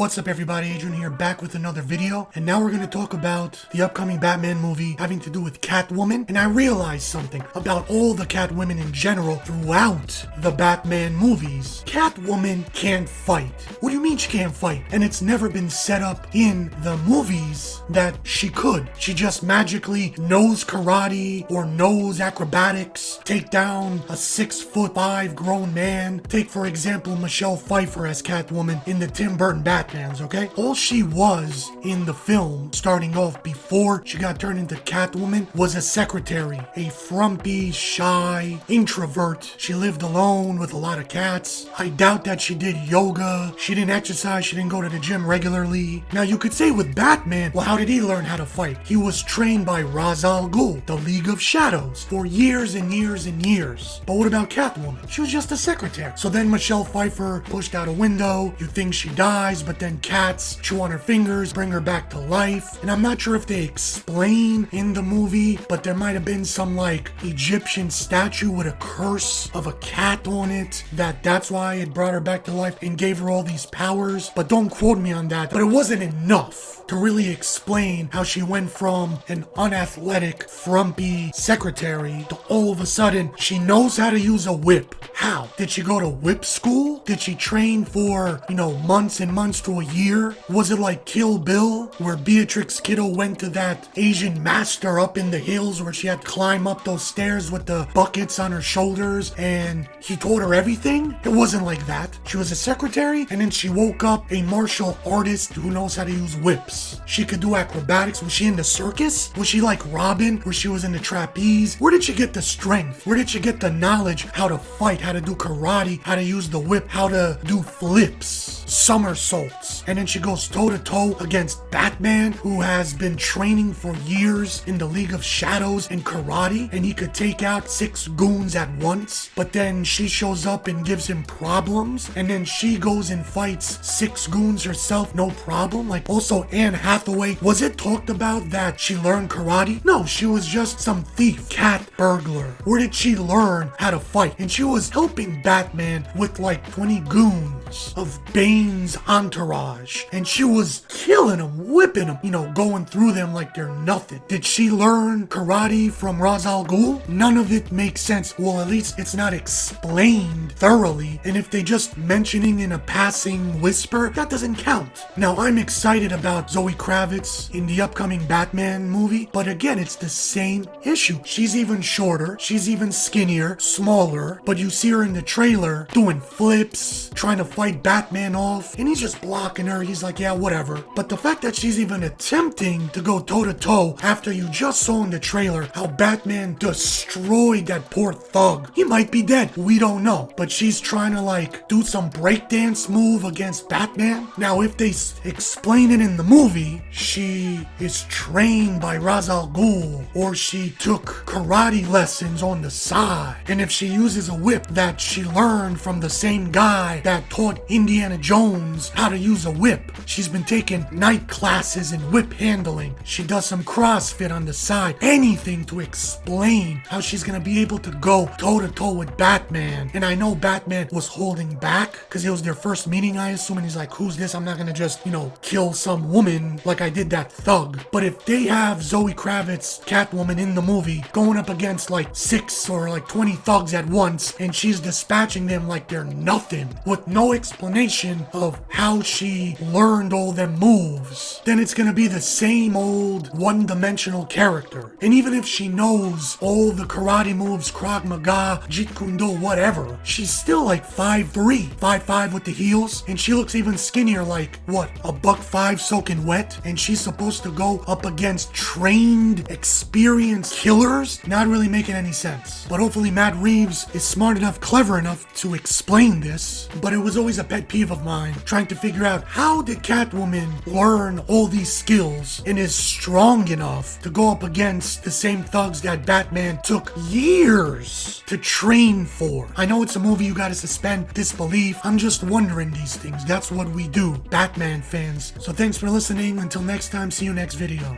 What's up everybody, Adrian here, back with another video, and now we're going to talk about the upcoming Batman movie having to do with Catwoman. And I realized something about all the Catwomen in general throughout the Batman movies. Catwoman can't fight. What do you mean she can't fight? And it's never been set up in the movies that she could. She just magically knows karate or knows acrobatics, take down a 6'5" grown man. Take for example Michelle Pfeiffer as Catwoman in the Tim Burton Batmans, okay? All she was in the film, starting off before she got turned into Catwoman, was a secretary. A frumpy, shy introvert. She lived alone with a lot of cats. I doubt that she did yoga. She didn't exercise. She didn't go to the gym regularly. Now you could say with Batman, well, how did he learn how to fight? He was trained by Ra's al Ghul, the League of Shadows, for years and years and years. But what about Catwoman? She was just a secretary. So then Michelle Pfeiffer pushed out a window. You think she dies, but then cats chew on her fingers, bring her back to life. And I'm not sure if they explain in the movie, but there might have been some like Egyptian statue with a curse of a cat on it, that's why it brought her back to life and gave her all these powers. But don't quote me on that. But it wasn't enough to really explain how she went from an unathletic, frumpy secretary to all of a sudden she knows how to use a whip. How? Did she go to whip school? Did she train for, months and months to a year? Was it like Kill Bill, where Beatrix Kiddo went to that Asian master up in the hills where she had to climb up those stairs with the buckets on her shoulders and he taught her everything? It wasn't like that. She was a secretary and then she woke up a martial artist who knows how to use whips. She could do acrobatics. Was she in the circus? Was she like Robin, where she was in the trapeze? Where did she get the strength? Where did she get the knowledge how to fight, how to do karate, how to use the whip, how to do flips, somersaults? And then she goes toe to toe against Batman, who has been training for years in the League of Shadows and karate, and he could take out 6 goons at once. But then she shows up and gives him problems, and then she goes and fights 6 goons herself, no problem. Like, also Anne Hathaway, was it talked about that she learned karate? No, she was just some thief, cat burglar. Where did she learn how to fight? And she was helping Batman with like 20 goons of Bane's entourage, and she was killing them, whipping them, going through them like they're nothing. Did she learn karate from Ra's al Ghul? None of it makes sense. Well, at least it's not explained thoroughly, and if they just mentioning in a passing whisper, that doesn't count. Now, I'm excited about Zoe Kravitz in the upcoming Batman movie, but again, it's the same issue. She's even shorter, she's even skinnier, smaller, but you see her in the trailer doing flips, trying to fight Batman off, and he's just blocking her. He's like, yeah, whatever. But the fact that she's even attempting to go toe to toe after you just saw in the trailer how Batman destroyed that poor thug. He might be dead, we don't know, but she's trying to like do some breakdance move against Batman. Now, if they explain it in the movie, she is trained by Ra's al Ghul, or she took karate lessons on the side, and if she uses a whip that she learned from the same guy that taught Indiana Jones how to use a whip. She's been taking night classes in whip handling. She does some CrossFit on the side. Anything to explain how she's gonna be able to go toe to toe with Batman. And I know Batman was holding back because it was their first meeting, I assume, and he's like, who's this? I'm not gonna just, kill some woman like I did that thug. But if they have Zoe Kravitz, Catwoman, in the movie going up against like 6 or like 20 thugs at once, and she's dispatching them like they're nothing, with no explanation of how she learned all them moves, then it's gonna be the same old one-dimensional character. And even if she knows all the karate moves, Krav Maga, Jeet Kune Do, whatever, she's still like 5'3", 5'5" with the heels, and she looks even skinnier, like, what, a $1.5 soaking wet? And she's supposed to go up against trained, experienced killers? Not really making any sense. But hopefully Matt Reeves is smart enough, clever enough to explain this. But it was always a pet peeve of mine, trying to figure out how did Catwoman learn all these skills and is strong enough to go up against the same thugs that Batman took years to train for. I know it's a movie, you gotta suspend disbelief. I'm just wondering these things. That's what we do, Batman fans. So thanks for listening. Until next time, see you next video.